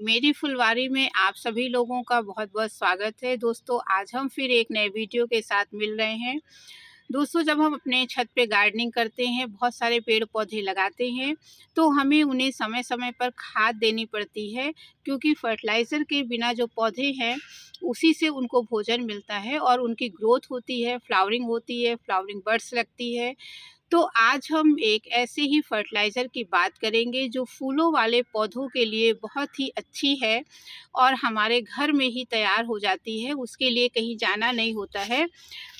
मेरी फुलवारी में आप सभी लोगों का बहुत-बहुत स्वागत है। दोस्तों, आज हम फिर एक नए वीडियो के साथ मिल रहे हैं। दोस्तों, जब हम अपने छत पे गार्डनिंग करते हैं, बहुत सारे पेड़-पौधे लगाते हैं, तो हमें उन्हें समय-समय पर खाद देनी पड़ती है, क्योंकि फर्टिलाइज़र के बिना जो पौधे हैं, उसी से उनको भोजन मिलता है और उनकी ग्रोथ होती है, फ्लावरिंग बड्स लगती है। तो आज हम एक ऐसे ही फर्टिलाइज़र की बात करेंगे जो फूलों वाले पौधों के लिए बहुत ही अच्छी है और हमारे घर में ही तैयार हो जाती है, उसके लिए कहीं जाना नहीं होता है।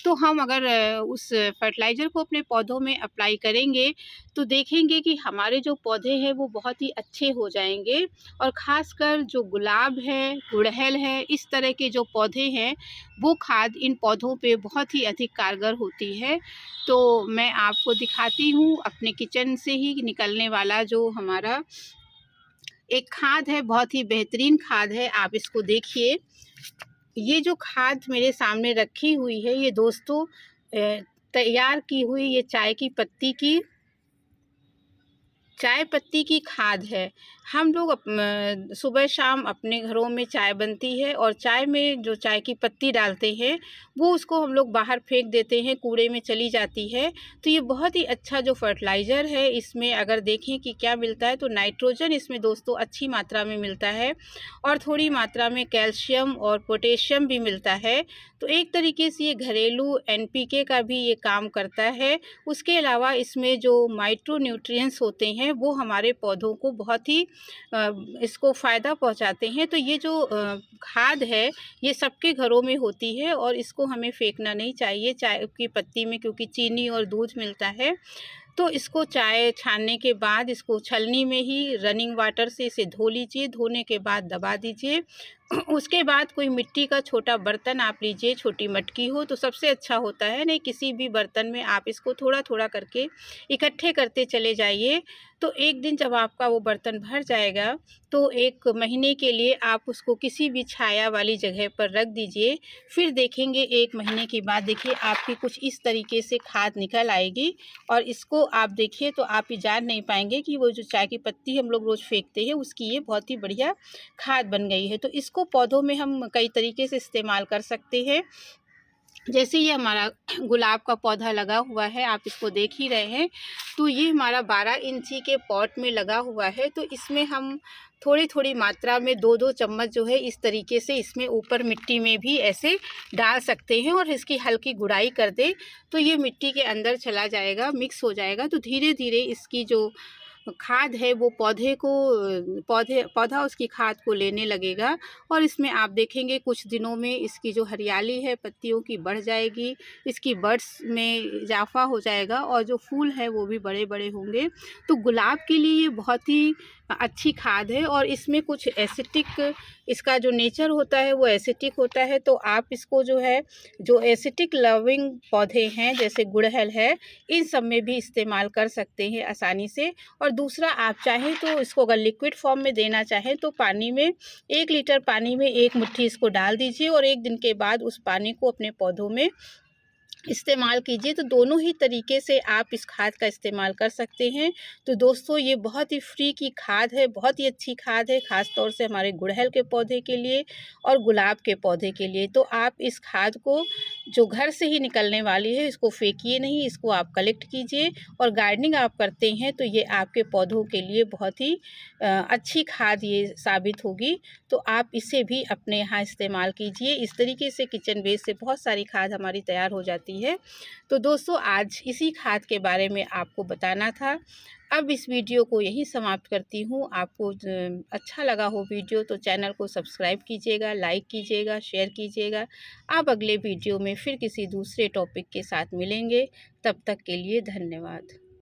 तो हम अगर उस फर्टिलाइज़र को अपने पौधों में अप्लाई करेंगे, तो देखेंगे कि हमारे जो पौधे हैं वो बहुत ही अच्छे हो जाएँगे और ख़ासकर जो गुलाब है, गुड़हल है, इस तरह के जो पौधे हैं, वो खाद इन पौधों पे बहुत ही अधिक कारगर होती है। तो मैं आपको दिखाती हूँ अपने किचन से ही निकलने वाला जो हमारा एक खाद है, बहुत ही बेहतरीन खाद है, आप इसको देखिए। ये जो खाद मेरे सामने रखी हुई है, ये दोस्तों तैयार की हुई ये चाय पत्ती की खाद है। हम लोग सुबह शाम अपने घरों में चाय बनती है और चाय में जो चाय की पत्ती डालते हैं, वो उसको हम लोग बाहर फेंक देते हैं, कूड़े में चली जाती है। तो ये बहुत ही अच्छा जो फर्टिलाइज़र है, इसमें अगर देखें कि क्या मिलता है, तो नाइट्रोजन इसमें दोस्तों अच्छी मात्रा में मिलता है और थोड़ी मात्रा में कैल्शियम और पोटेशियम भी मिलता है। तो एक तरीके से ये घरेलू एनपीके का भी ये काम करता है। उसके अलावा इसमें जो माइक्रो न्यूट्रिएंट्स होते हैं, वो हमारे पौधों को बहुत ही इसको फ़ायदा पहुंचाते हैं। तो ये जो खाद है, ये सबके घरों में होती है और इसको हमें फेंकना नहीं चाहिए चाय की पत्ती में, क्योंकि चीनी और दूध मिलता है। तो इसको चाय छानने के बाद इसको छलनी में ही रनिंग वाटर से इसे धो लीजिए, धोने के बाद दबा दीजिए। उसके बाद कोई मिट्टी का छोटा बर्तन आप लीजिए, छोटी मटकी हो तो सबसे अच्छा होता है, नहीं किसी भी बर्तन में आप इसको थोड़ा-थोड़ा करके इकट्ठे करते चले जाइए। तो एक दिन जब आपका वो बर्तन भर जाएगा, तो 1 महीने के लिए आप उसको किसी भी छाया वाली जगह पर रख दीजिए। फिर देखेंगे 1 महीने के बाद देखिए आपकी कुछ इस तरीके से खाद निकल आएगी और इसको आप देखिए तो आप ये जान नहीं पाएँगे कि वो जो चाय की पत्ती हम लोग रोज़ फेंकते हैं, उसकी ये बहुत ही बढ़िया खाद बन गई है। तो इसको पौधों में हम कई तरीके से इस्तेमाल कर सकते हैं। जैसे ये हमारा गुलाब का पौधा लगा हुआ है, आप इसको देख ही रहे हैं। तो ये हमारा 12 इंची के पॉट में लगा हुआ है, तो इसमें हम थोड़ी-थोड़ी मात्रा में 2-2 चम्मच जो है इस तरीके से इसमें ऊपर मिट्टी में भी ऐसे डाल सकते हैं और इसकी हल्की गुड़ाई कर दें, तो ये मिट्टी के अंदर चला जाएगा, मिक्स हो जाएगा। तो धीरे-धीरे इसकी जो खाद है वो पौधा उसकी खाद को लेने लगेगा और इसमें आप देखेंगे कुछ दिनों में इसकी जो हरियाली है पत्तियों की बढ़ जाएगी, इसकी बड्स में इजाफा हो जाएगा और जो फूल है वो भी बड़े-बड़े होंगे। तो गुलाब के लिए ये बहुत ही अच्छी खाद है और इसमें कुछ एसिटिक इसका जो नेचर होता है वो एसिटिक होता है, तो आप इसको जो है जो एसिटिक लविंग पौधे हैं जैसे गुड़हल है, इन सब में भी इस्तेमाल कर सकते हैं आसानी से। और दूसरा आप चाहें तो इसको अगर लिक्विड फॉर्म में देना चाहें तो पानी में 1 लीटर पानी में 1 मुट्ठी इसको डाल दीजिए और 1 दिन के बाद उस पानी को अपने पौधों में इस्तेमाल कीजिए। तो दोनों ही तरीके से आप इस खाद का इस्तेमाल कर सकते हैं। तो दोस्तों, ये बहुत ही फ्री की खाद है, बहुत ही अच्छी खाद है, ख़ास तौर से हमारे गुड़हल के पौधे के लिए और गुलाब के पौधे के लिए। तो आप इस खाद को जो घर से ही निकलने वाली है, इसको फेंकिए नहीं, इसको आप कलेक्ट कीजिए और गार्डनिंग आप करते हैं तो ये आपके पौधों के लिए बहुत ही अच्छी खाद ये साबित होगी। तो आप इसे भी अपने यहाँ इस्तेमाल कीजिए। इस तरीके से किचन वेस्ट से बहुत सारी खाद हमारी तैयार हो जाती है। तो दोस्तों, आज इसी खाद के बारे में आपको बताना था। अब इस वीडियो को यहीं समाप्त करती हूँ। आपको अच्छा लगा हो वीडियो तो चैनल को सब्सक्राइब कीजिएगा, लाइक कीजिएगा, शेयर कीजिएगा। अब अगले वीडियो में फिर किसी दूसरे टॉपिक के साथ मिलेंगे। तब तक के लिए धन्यवाद।